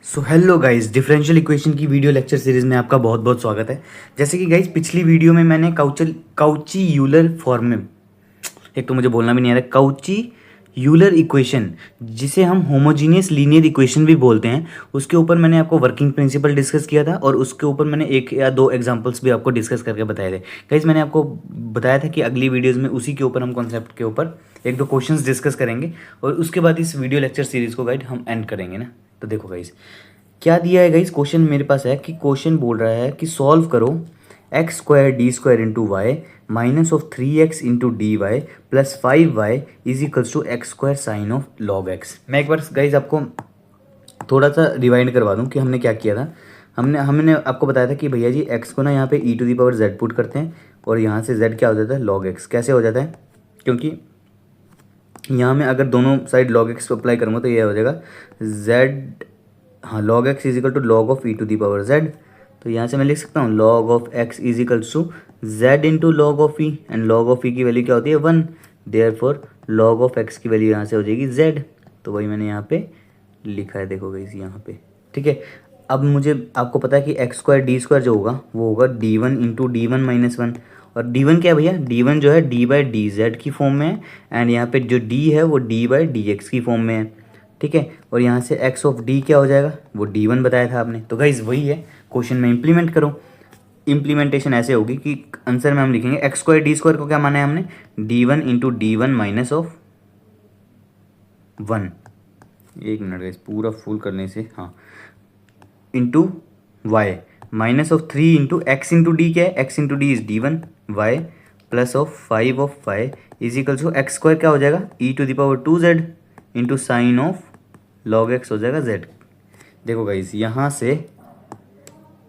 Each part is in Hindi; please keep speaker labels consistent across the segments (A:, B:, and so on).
A: So hello guys, differential equation की वीडियो लेक्चर सीरीज में आपका बहुत बहुत स्वागत है। जैसे कि गाइस पिछली वीडियो में मैंने काउची यूलर फॉर्म, एक तो मुझे बोलना भी नहीं आ रहा, काउची यूलर इक्वेशन जिसे हम होमोजीनियस लीनियर इक्वेशन भी बोलते हैं, उसके ऊपर मैंने आपको वर्किंग प्रिंसिपल डिस्कस किया था और उसके ऊपर मैंने एक या दो एग्जांपल्स भी आपको डिस्कस करके बताए थे। गाइस मैंने आपको बताया था कि अगली वीडियोज़ में उसी के ऊपर हम कॉन्सेप्ट के ऊपर एक दो क्वेश्चंस डिस्कस करेंगे और उसके बाद इस वीडियो लेक्चर सीरीज को गाइड हम एंड करेंगे ना। तो देखो गाइस क्या दिया है गाइस, क्वेश्चन मेरे पास है कि क्वेश्चन बोल रहा है कि सॉल्व करो X square D square into Y minus of 3x into D Y plus 5y is equals to X square sine of log X. मैं एक बार गाइस आपको थोड़ा सा रिवाइंड करवा दूं कि हमने क्या किया था। हमने हमने आपको बताया था कि भैया जी x को ना यहाँ पे e to the power z put करते हैं और यहाँ से z क्या हो जाता है लॉग x। कैसे हो जाता है, क्योंकि यहाँ में अगर दोनों साइड log x अप्लाई करूँगा तो ये हो जाएगा z, हाँ log x is equal to log of e to the power z। तो यहाँ से मैं लिख सकता हूँ log of x is equal to z into log of e, and log of e की वैल्यू क्या होती है 1, देयरफॉर log ऑफ x की वैल्यू यहाँ से हो जाएगी z। तो वही मैंने यहाँ पे लिखा है, देखो गाइस यहाँ पे, ठीक है। अब मुझे आपको पता है कि एक्स स्क्वायर डी स्क्वायर जो होगा वो होगा d1 into D one minus one, और d1 क्या है भैया, d1 जो है d बाई डी जेड की फॉर्म में है, एंड यहाँ पे जो d है वो d बाई डी एक्स की फॉर्म में है, ठीक है। और यहाँ से x ऑफ d क्या हो जाएगा, वो d1 बताया था आपने। तो गाइज वही है, क्वेश्चन में इम्प्लीमेंट करो। इम्प्लीमेंटेशन ऐसे होगी कि आंसर में हम लिखेंगे एक्स स्क्वायर डी स्क्वायर को क्या माना है हमने, d1 into D one minus of 1, एक मिनट गाइस पूरा फुल करने से, हाँ, into Y minus of 3 into X into D, क्या है X into D is d1 Y plus of 5 of Y is equal to X square क्या हो जाएगा e to the power 2z into sine of log X हो जाएगा z। देखो गाइस यहाँ से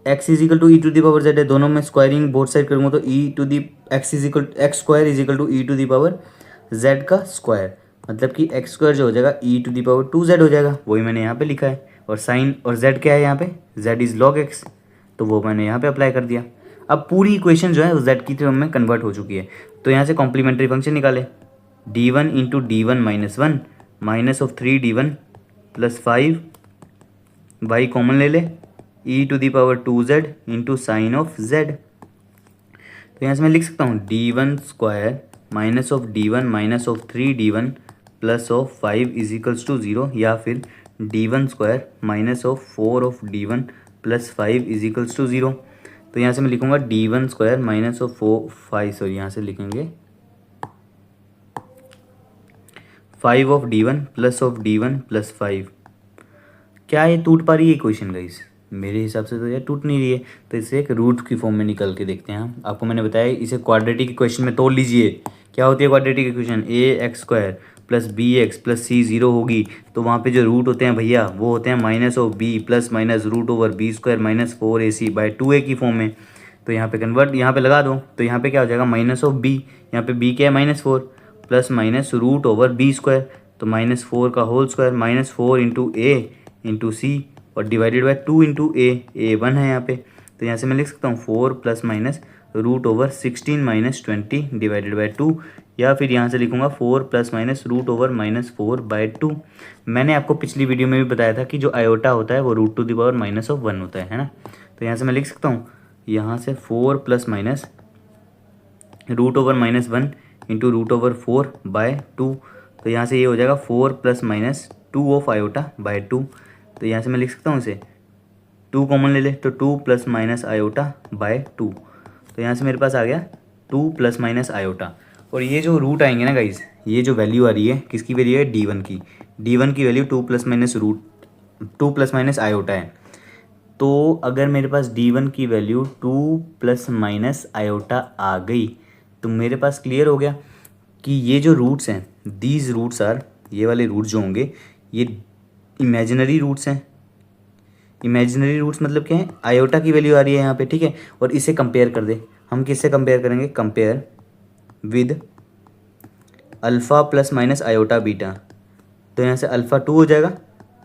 A: x is equal to E to the power z है, दोनों में स्क्वायरिंग बोथ साइड करूँगा तो e to the X is equal X square is equal to E to the power z का स्क्वायर, मतलब कि एक्स स्क्वायर जो हो जाएगा e to the power 2z हो जाएगा, वही मैंने यहाँ पे लिखा है। और साइन और z क्या है यहाँ पे, z इज लॉग एक्स, तो वो मैंने यहाँ पे अप्लाई कर दिया। अब पूरी इक्वेशन जो है z की टर्म में कन्वर्ट हो चुकी है, तो यहाँ से कॉम्प्लीमेंट्री फंक्शन निकाले, d1 into D one minus one minus of 3d1 plus 5y common ले ले e to the power 2z into sine of z। तो यहाँ से मैं लिख सकता हूँ d1 square minus of d1 minus of 3d1 plus of 5 is equals to 0, या फिर d1 square minus of 4 of d1 plus 5 is equals to 0। तो यहाँ से मैं लिखूँगा d1 square minus of 5, sorry यहाँ से लिखेंगे 5 of d1 plus of d1 plus 5। क्या ये टूट पा रही है इक्वेशन गाइस? मेरे हिसाब से तो यार टूट नहीं रही है, तो इसे एक रूट की फॉर्म में निकल के देखते हैं हम। आपको मैंने बताया इसे क्वाड्रेटिक इक्वेशन में तोड़ लीजिए। क्या होती है quadratic equation, a x square plus b x plus c 0 होगी, तो वहाँ पे जो रूट होते हैं भैया वो होते हैं minus of B plus minus root over B square minus 4ac by 2a की फॉर्म में। तो यहाँ पे कन्वर्ट यहाँ पे लगा दो, तो यहाँ पे क्या हो जाएगा माइनस ऑफ बी, यहाँ पे बी क्या है -4 plus minus root over B square, तो -4 का whole square -4 into A into C और डिवाइडेड बाई 2 इंटू ए 1 है यहाँ पे। तो यहाँ से मैं लिख सकता हूँ 4 plus minus root over 16 minus 20 divided by 2, या फिर यहाँ से लिखूँगा 4 plus minus root over -4 by 2। मैंने आपको पिछली वीडियो में भी बताया था कि जो आयोटा होता है वो रूट टू द पावर -1 होता है ना। तो यहाँ से मैं लिख सकता हूँ यहाँ से 4 plus minus root over -1 into root over 4 by 2। तो यहाँ से ये हो जाएगा 4 plus minus 2 of iota by 2। तो यहाँ से मैं लिख सकता हूँ इसे 2 कॉमन ले ले, तो 2 प्लस माइनस आयोटा बाय 2। तो यहाँ से मेरे पास आ गया 2 प्लस माइनस आयोटा, और ये जो रूट आएंगे ना गाइज, ये जो वैल्यू आ रही है किसकी वैल्यू है, d1 की value 2 plus minus root 2 plus minus iota है। तो अगर मेरे पास d1 की वैल्यू 2 प्लस माइनस आयोटा आ गई तो मेरे पास क्लियर हो गया कि ये जो रूट्स हैं, दीज रूट्स आर, ये वाले रूट्स जो होंगे ये इमेजिनरी रूट्स हैं। इमेजिनरी रूट्स मतलब क्या है, आयोटा की वैल्यू आ रही है यहाँ पे, ठीक है। और इसे कंपेयर कर दे, हम किससे कंपेयर करेंगे, compare with alpha plus minus iota beta. तो यहाँ से अल्फ़ा 2 हो जाएगा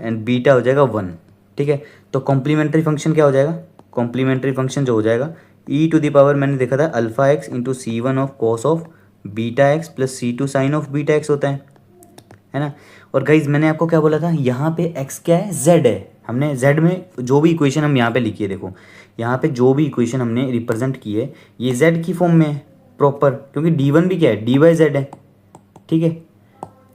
A: एंड बीटा हो जाएगा 1, ठीक है। तो कॉम्प्लीमेंट्री फंक्शन क्या हो जाएगा, कॉम्प्लीमेंट्री फंक्शन जो हो जाएगा ई टू द पावर, मैंने देखा था alpha X into C1 of cos of beta X plus C2 sine of beta X होता है ना। और गाइज मैंने आपको क्या बोला था, यहाँ पे x क्या है, z है हमने z में जो भी इक्वेशन हम यहाँ पे लिखी है, देखो यहाँ पे जो भी इक्वेशन हमने रिप्रेजेंट की है ये z की फॉर्म में है प्रॉपर, क्योंकि d1 भी क्या है, dy z है, ठीक है।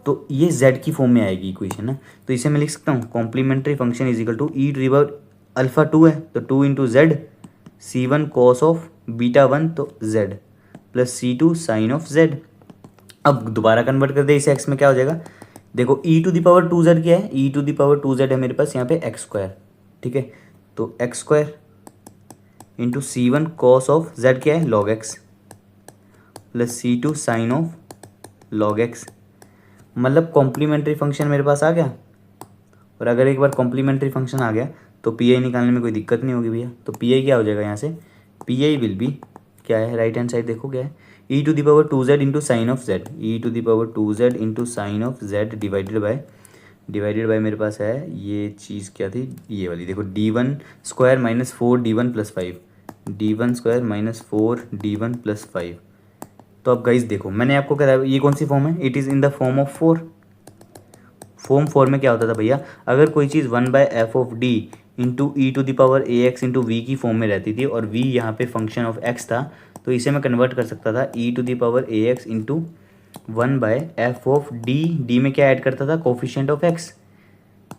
A: तो ये z की फॉर्म में आएगी इक्वेशन ना, तो इसे मैं लिख सकता हूँ complementary function is equal to E to the power alpha 2 है तो 2 into Z c1 cos of beta 1 तो z plus c2 sine of z। अब दोबारा कन्वर्ट कर दे इसे x में, क्या हो जाएगा, देखो e to the power 2z क्या है, e to the power 2z है मेरे पास यहाँ पे एक्स स्क्वायर, ठीक है। तो X square into c1 cos of z क्या है, log x plus c2 sine of log x। मतलब कॉम्प्लीमेंट्री फंक्शन मेरे पास आ गया, और अगर एक बार कॉम्प्लीमेंट्री फंक्शन आ गया तो पी आई निकालने में कोई दिक्कत नहीं होगी भैया। तो पी आई क्या हो जाएगा यहाँ से, पी आई विल बी क्या है, राइट हैंड साइड देखो क्या है, ई to the power 2z into sine of z, e to the power 2z into sine of z divided by मेरे पास है ये चीज़ क्या थी, ये वाली देखो d1 square minus 4d1 plus 5, d1 square minus 4d1 plus 5। तो अब गाइज देखो मैंने आपको क्या था, ये कौन सी फॉर्म है, it is in the form of 4। Form 4 में क्या होता था भैया, अगर कोई चीज़ 1/f(d) into E to the power A x into V की फॉर्म में रहती थी और v यहाँ पे फंक्शन ऑफ x था, तो इसे मैं कन्वर्ट कर सकता था e to the power A x into 1/f(d), d में क्या ऐड करता था, coefficient of x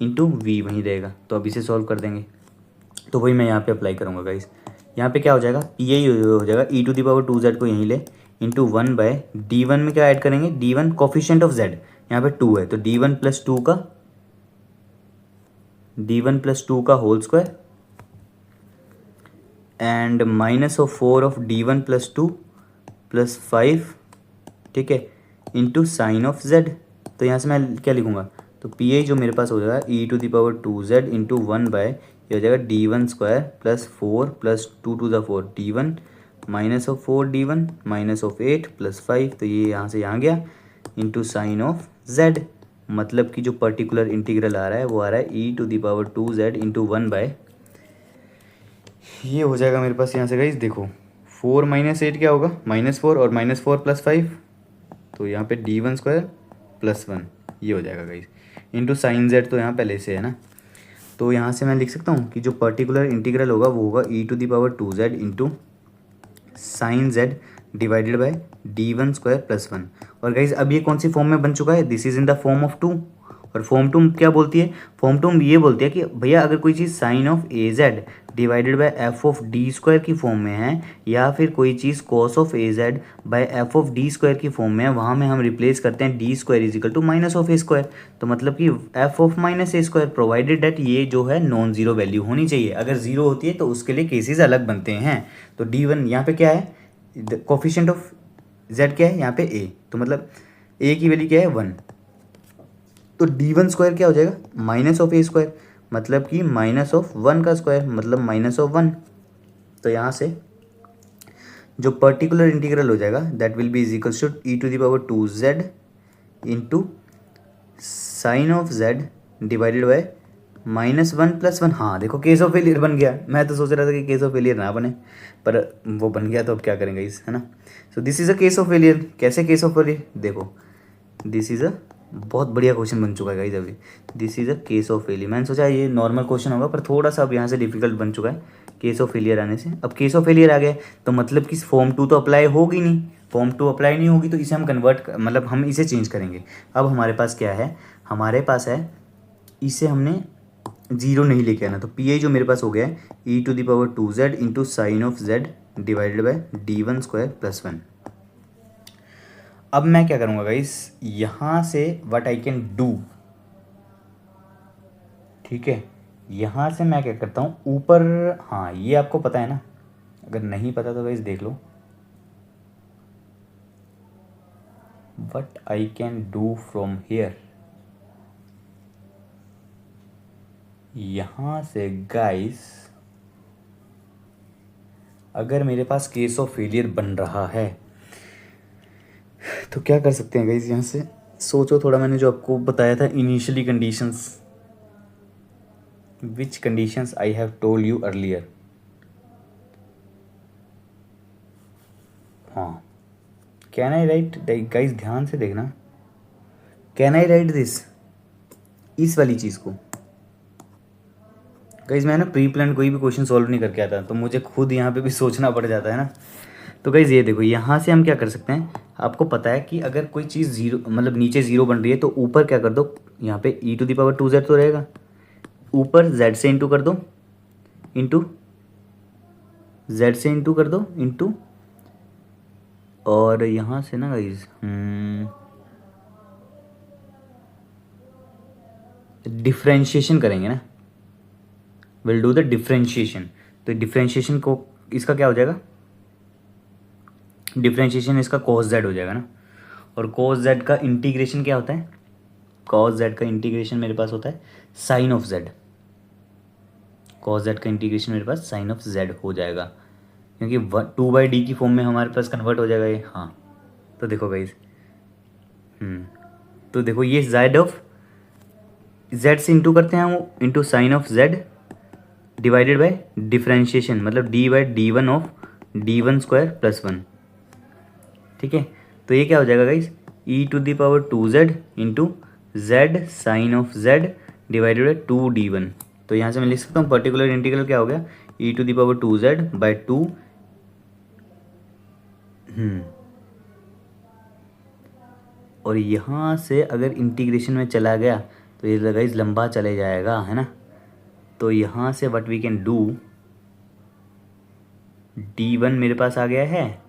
A: into v वहीं रहेगा। तो अब इसे सॉल्व कर देंगे, तो वही मैं यहाँ पे अप्लाई करूँगा गाइस। यहाँ पे क्या हो जाएगा, पी आई हो जाएगा e to the power 2z को यहीं ले इंटू 1/d1 में क्या ऐड करेंगे, d1 कोफिशिएंट ऑफ z यहाँ पे 2 है तो d1 प्लस 2 का whole square and minus of 4 of d1 plus 2 plus 5, ठीक है, इंटू साइन ऑफ z। तो यहाँ से मैं क्या लिखूँगा, तो पी आई जो मेरे पास हो जाएगा e to the power 2z into 1/, ये हो जाएगा d1 square plus 4 plus 2 to the 4 d1 minus of 4d1 minus of 8 plus 5, तो ये यहाँ से यहाँ गया इंटू साइन ऑफ z। मतलब कि जो पर्टिकुलर इंटीग्रल आ रहा है वो आ रहा है ई to the power 2z into 1/, ये हो जाएगा मेरे पास यहाँ से गाइस देखो 4 माइनस 8 क्या होगा, -4 और -4 प्लस 5, तो यहाँ पे d1 स्क्वायर प्लस 1 ये हो जाएगा गाइस इंटू साइन z, तो यहाँ पहले से है ना। तो यहाँ से मैं लिख सकता हूँ कि जो पर्टिकुलर इंटीग्रल होगा वो होगा ई to the power 2z into sine z divided by d1 square plus 1। और गाइज अब ये कौन सी फॉर्म में बन चुका है, this is in the form of 2। और फॉर्म 2 क्या बोलती है, फॉर्म 2 ये बोलती है कि भैया अगर कोई चीज़ sine of a z divided by f of d square की फॉर्म में है, या फिर कोई चीज़ cos of a z by f of d square की फॉर्म में है, वहाँ में हम रिप्लेस करते हैं d square is equal to minus of a square. तो मतलब कि f of minus a square provided that ये जो है नॉन जीरो वैल्यू होनी चाहिए। अगर जीरो होती है तो उसके लिए केसेस अलग बनते हैं। तो d1 यहाँ पे क्या है, कोफिशिएंट ऑफ z क्या है यहाँ पे a, तो मतलब a की वैल्यू क्या है 1, तो d1 स्क्वायर क्या हो जाएगा माइनस ऑफ a स्क्वायर, मतलब कि माइनस ऑफ 1 का स्क्वायर मतलब माइनस ऑफ 1। तो यहाँ से जो पर्टिकुलर इंटीग्रल हो जाएगा that will be is equals to E to the power 2z into sine of z divided by -1 plus 1। हाँ देखो केस ऑफ फेलियर बन गया, मैं तो सोच रहा था कि केस ऑफ फेलियर ना बने पर वो बन गया, तो अब क्या करेंगे इस, है ना। So this is a case of failure. कैसे केस ऑफ फेलियर, देखो दिस इज़ अ बहुत बढ़िया क्वेश्चन बन चुका है गाइस अभी, this is a case of failure. मैंने सोचा ये नॉर्मल क्वेश्चन होगा पर थोड़ा सा अब यहाँ से डिफिकल्ट बन चुका है केस ऑफ फेलियर आने से। अब केस ऑफ फेलियर आ गया तो मतलब कि फॉर्म 2 तो अप्लाई होगी नहीं, फॉर्म 2 अप्लाई नहीं होगी तो इसे हम कन्वर्ट मतलब हम इसे चेंज करेंगे। अब हमारे पास क्या है, हमारे पास है इसे हमने जीरो नहीं लेके आना, तो पी आई जो मेरे पास हो गया है ई to the power 2z into sine of z divided by d1 square plus 1। अब मैं क्या करूँगा गाइस, यहाँ से व्हाट आई कैन डू, ठीक है, यहाँ से मैं क्या करता हूँ ऊपर, हाँ ये आपको पता है ना, अगर नहीं पता तो गाइस देख लो, what I can do from here, यहाँ से गाइस अगर मेरे पास केस ऑफ फेलियर बन रहा है तो क्या कर सकते हैं गाइस, यहाँ से सोचो थोड़ा। मैंने जो आपको बताया था initially conditions, which conditions I have told you earlier, हाँ कैन आई राइट गाइस, ध्यान से देखना, कैन आई राइट दिस, इस वाली चीज़ को, गाइज मैं ना प्री प्लान कोई भी क्वेश्चन सॉल्व नहीं करके आता, तो मुझे खुद यहाँ पे भी सोचना पड़ जाता है ना। तो गाइज ये देखो, यहाँ से हम क्या कर सकते हैं, आपको पता है कि अगर कोई चीज़ जीरो मतलब नीचे जीरो बन रही है तो ऊपर क्या कर दो, यहाँ पे e⁻2z तो रहेगा, ऊपर z से इंटू कर दो, इंटू z से इंटू कर दो, इंटू और यहाँ से ना गाइज डिफ्रेंशिएशन करेंगे ना, विल डू द डिफ्रेंशिएशन। तो डिफ्रेंशिएशन को इसका क्या हो जाएगा, डिफ्रेंशिएशन इसका cos z हो जाएगा ना। और cos z का इंटीग्रेशन क्या होता है, cos z का इंटीग्रेशन मेरे पास होता है sine of z, cos z का इंटीग्रेशन मेरे पास साइन ऑफ z हो जाएगा, क्योंकि 2/d की फॉर्म में हमारे पास कन्वर्ट हो जाएगा ये। हाँ तो देखो गाइज, तो देखो ये z ऑफ z से इंटू करते हैं हम, into sine of z divided bye differentiation, मतलब d/d1 ऑफ d1² + 1। ठीक है, तो ये क्या हो जाएगा guys, e⁻2z into z sine of z divided by 2d1। तो यहाँ से मैं लिख सकता हूँ पर्टिकुलर इंटीग्रल क्या हो गया, e⁻2z/2। और यहाँ से अगर इंटीग्रेशन में चला गया तो ये गाइज लंबा चले जाएगा, है ना। तो यहाँ से what we can do, d1 मेरे पास आ गया है,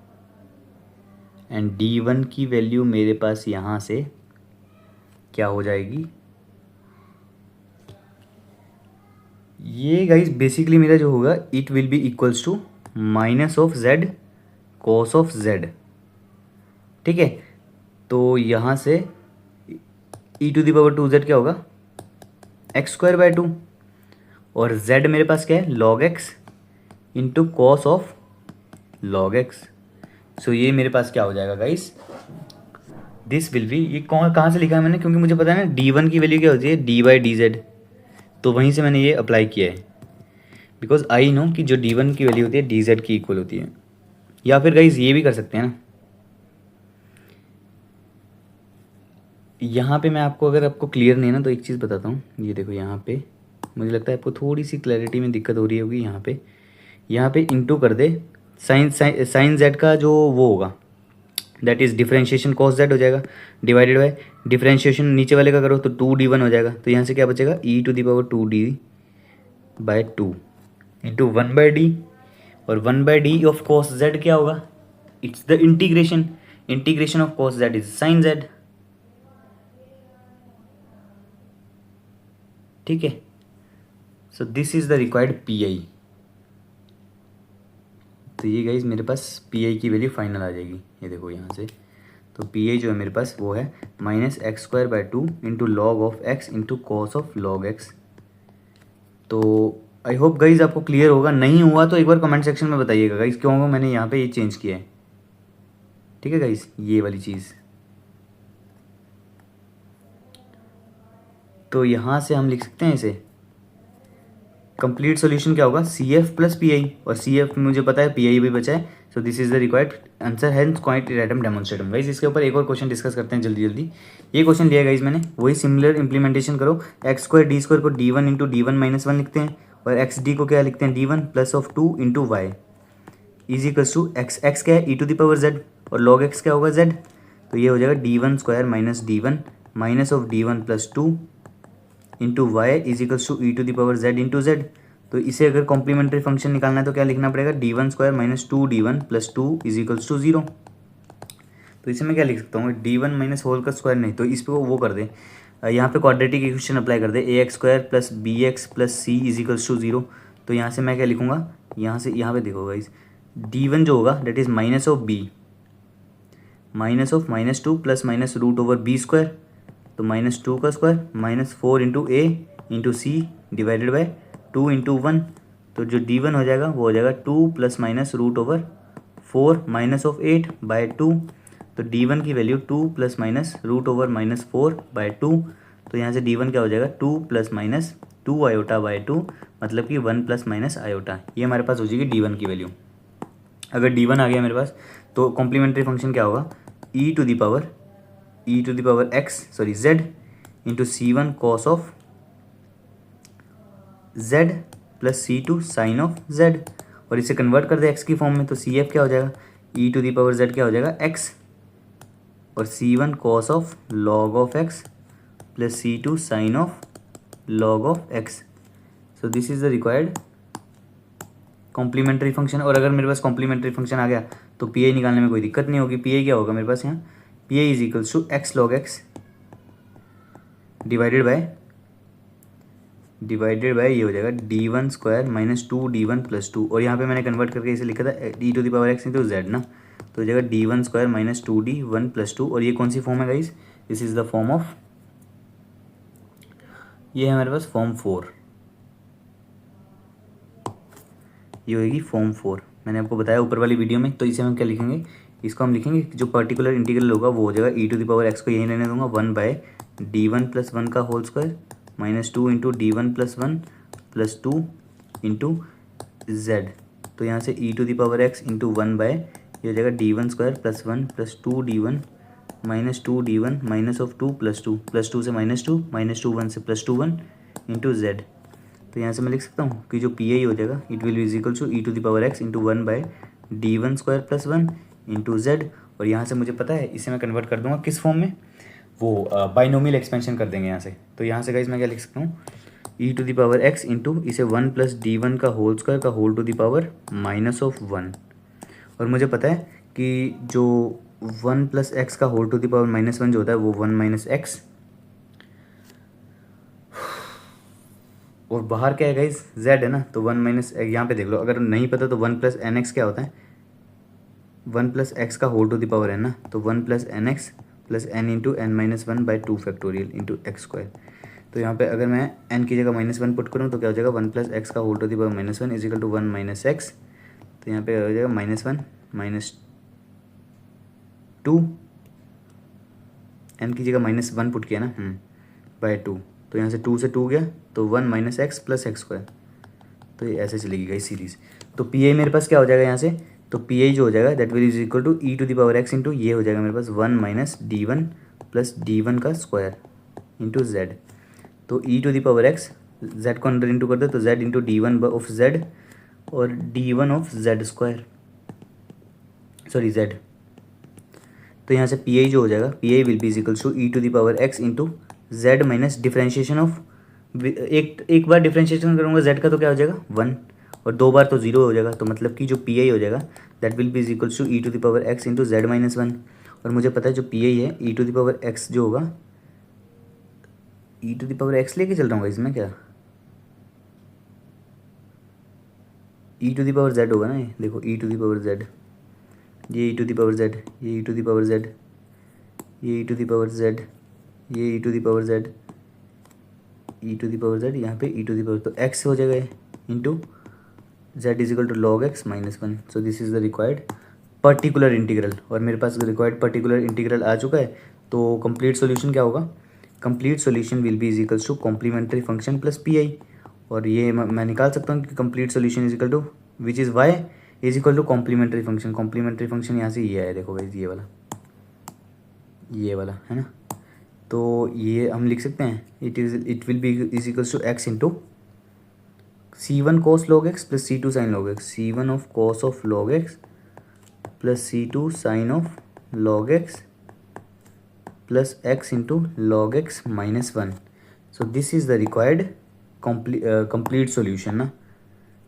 A: एंड d1 की वैल्यू मेरे पास यहाँ से क्या हो जाएगी, ये गाइज बेसिकली मेरा जो होगा, it will be equals to minus of z cos of z। ठीक है, तो यहाँ से e⁻2z क्या होगा, x²/2, और z मेरे पास क्या है, log x into cos of log x। सो ये मेरे पास क्या हो जाएगा गाइस, दिस विल बी, ये कहाँ से लिखा है मैंने, क्योंकि मुझे पता है ना d1 की वैल्यू क्या होती है, d/dz, तो वहीं से मैंने ये अप्लाई किया है, बिकॉज आई नो कि जो d1 की वैल्यू होती है dz की इक्वल होती है। या फिर गाइस ये भी कर सकते हैं ना, यहाँ पे मैं आपको, अगर आपको क्लियर नहीं है ना तो एक चीज़ बताता हूँ। ये देखो यहाँ पे मुझे लगता है आपको थोड़ी सी क्लैरिटी में दिक्कत हो रही होगी। यहाँ पे इंटू कर दे साइन z का जो वो होगा, that is differentiation cos z हो जाएगा, डिवाइडेड बाय डिफ्रेंशिएशन नीचे वाले का करो तो 2d1 हो जाएगा। तो यहाँ से क्या बचेगा, e⁻2d/2 इंटू 1/d, और 1/d ऑफ cos z क्या होगा, it's the integration of cos z is sine z। ठीक है, so this is the required PI। तो ये गाइज मेरे पास PI की वैल्यू फाइनल आ जाएगी, ये देखो यहाँ से। तो PI जो है मेरे पास वो है -x²/2 into log of x into cos of log x। तो आई होप गाइज आपको क्लियर होगा, नहीं हुआ तो एक बार कमेंट सेक्शन में बताइएगा गाइज, क्यों मैंने यहाँ पे ये चेंज किया है। ठीक है गाइज, ये वाली चीज़। तो यहाँ से हम लिख सकते हैं इसे, कंप्लीट सॉल्यूशन क्या होगा, CF + PI, और CF मुझे पता है, PI भी बचा है। So this is the required answer, hence quod erat demonstratum. Guys इसके ऊपर एक और क्वेश्चन डिस्कस करते हैं जल्दी जल्दी। ये क्वेश्चन लिया गाइज मैंने, वही सिमिलर इंप्लीमेंटेशन करो। x² d² को d1 इंटू d1-1 लिखते हैं, और xd को क्या लिखते हैं, d1 + 2 into y is equals to x क्या है, e⁻z, और log x क्या होगा, z। तो ये हो जाएगा d1² - d1 minus of d1 + 2 into Y is equals to e⁻z into z। तो इसे अगर कॉम्प्लीमेंट्री फंक्शन निकालना है तो क्या लिखना पड़ेगा, d1² - 2d1 + 2 is equals to 0। तो इसे मैं क्या लिख सकता हूँ, d1 - होल का स्क्वायर नहीं, तो इस पर वो कर दे, यहाँ पे क्वाड्रेटिक इक्वेशन अप्लाई कर दे, ax² + bx + c is equals to 0। तो यहाँ से मैं क्या लिखूँगा, यहाँ पे देखो गाइस, d1 जो होगा that is minus of b minus of -2 + √/b²। तो -2 का स्क्वायर -4 इंटू a इंटू सी डिवाइडेड बाय 2 इंटू 1। तो जो d1 हो जाएगा वो हो जाएगा 2 ± √/4 माइनस ऑफ 8/2। तो d1 की वैल्यू 2 ± √/-4/2। तो यहाँ से d1 क्या हो जाएगा, 2 ± 2 i/2, मतलब कि 1 ± i। ये हमारे पास हो जाएगी d1 की वैल्यू। अगर d1 आ गया मेरे पास तो कॉम्प्लीमेंट्री फंक्शन क्या होगा, z into c1 cos of z plus C two sine of Z, और इसे कन्वर्ट कर दे एक्स की फॉर्म में, तो सी एफ क्या हो जाएगा, e to the power z क्या हो जाएगा एक्स, और c one cos of log of x plus C two sine of log of x. So this is the required complementary function. और अगर मेरे पास कॉम्प्लीमेंट्री फंक्शन आ गया तो पी आई निकालने में कोई दिक्कत नहीं होगी। पी आई क्या होगा मेरे पास यहाँ, P I is equals to X log X divided by ये हो जाएगा D one square minus two D one plus two, और यहाँ पे मैंने कन्वर्ट करके इसे लिखा था D to the power x into Z ना, तो हो जाएगा D one square minus two D one plus two. और ये कौन सी फॉर्म है guys, this is the form of, ये है हमारे पास फॉर्म 4, ये होगी फॉर्म 4, मैंने आपको बताया ऊपर वाली वीडियो में। तो इसे हम क्या लिखेंगे, इसको हम लिखेंगे जो पर्टिकुलर इंटीग्रल होगा वो हो जाएगा e to the power x को यहीं रहने दूंगा 1 by D one plus one का whole square minus two into D one plus one plus two into z. तो यहाँ से e to the power x into 1 by ये हो जाएगा D one square plus one plus two D one minus two D one minus of two plus two से माइनस टू वन से plus two one into z. तो यहाँ से मैं लिख सकता हूँ कि जो पी आई हो जाएगा it will be is equal to E to the power x into 1 by D one square plus one into Z. और यहाँ से मुझे पता है इसे मैं कन्वर्ट कर दूंगा किस फॉर्म में, वो बाइनोमियल एक्सपेंशन कर देंगे यहाँ से। तो यहाँ से गाइस मैं क्या लिख सकता हूँ, e to the power x into इसे 1 प्लस डी वन का होल स्क्वायर का whole to the power minus of 1। और मुझे पता है कि जो 1 प्लस एक्स का whole to the power minus 1 जो होता है वो 1 माइनस एक्स, और बाहर क्या है गाइस z है ना, तो 1 माइनस यहाँ पे देख लो, अगर नहीं पता तो 1 प्लस एन एक्स क्या होता है, 1 प्लस एक्स का होल टू द पावर है ना, तो 1 plus N X plus N into N minus one by two factorial into X square. तो यहाँ पे अगर मैं n की जगह -1 पुट करूँ तो क्या हो जाएगा, 1 प्लस एक्स का whole to the power -1 is equal to 1 minus X. तो यहाँ पे हो जाएगा -1 माइनस टू, n की जगह -1 पुट किया ना बाय 2, तो यहाँ से 2 से 2 गया तो 1 minus x plus x square. तो ये ऐसे चलेगी गई सीरीज़। तो पी आई मेरे पास क्या हो जाएगा यहाँ से, तो पी आई जो हो जाएगा that will is equal to E to the power x into ये हो जाएगा मेरे पास 1 minus d one plus d one का स्क्वायर इंटू जेड। तो e to the power x z को अंडर इंटू कर दो तो z into D one of Z और d one of z square, sorry z. तो यहाँ से पी आई जो हो जाएगा, P I will be is equal to E to the power x into Z minus differentiation of, एक बार डिफ्रेंशिएशन करूँगा जेड का तो क्या हो जाएगा 1, और 2 बार तो 0 हो जाएगा। तो मतलब कि जो पी आई हो जाएगा that will be is equal to E to the power x into Z minus 1। और मुझे पता है जो पी आई है ई टू द पावर एक्स जो होगा, ई टू द पावर एक्स लेके चल रहा हूँ इसमें क्या, E to the power Z होगा ना, ये देखो E to the power Z, ये ई टू द पावर जेड, ये ई टू द पावर जेड, ये ई टू द पावर जेड, ये ई to the power z, e to the power z, यहाँ पे ई टू द पावर, तो एक्स हो जाएगा into z is equal to log x minus 1। So this is the required particular integral. और मेरे पास रिक्वायर्ड पर्टिकुलर इंटीग्रल आ चुका है। तो कंप्लीट सॉल्यूशन क्या होगा, complete solution will be is equals to complementary function plus P आई। और ये मैं निकाल सकता हूँ कि complete solution is equal to which is Y is equal to complementary function. Complementary function यहाँ से ये आया, देखो गाइस ये वाला है ना, तो ये हम लिख सकते हैं it will be is equals to X into c1 cos log x plus c2 sin log x, c1 of cos of log x plus c2 sin of log x plus x into log x minus 1। So this is the required complete solution ना,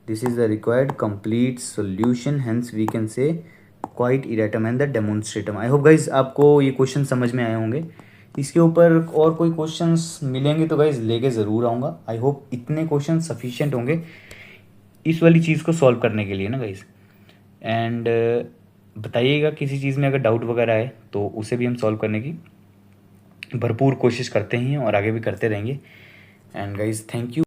A: this is the required complete solution, hence we can say quite erratum and the demonstratum। I hope guys आपको ये क्वेश्चन समझ में आए होंगे। इसके ऊपर और कोई क्वेश्चंस मिलेंगे तो गाइज लेके ज़रूर आऊँगा। आई होप इतने क्वेश्चन सफिशिएंट होंगे इस वाली चीज़ को सॉल्व करने के लिए ना गाइज। एंड बताइएगा किसी चीज़ में अगर डाउट वगैरह है तो उसे भी हम सॉल्व करने की भरपूर कोशिश करते हैं और आगे भी करते रहेंगे। And guys thank you.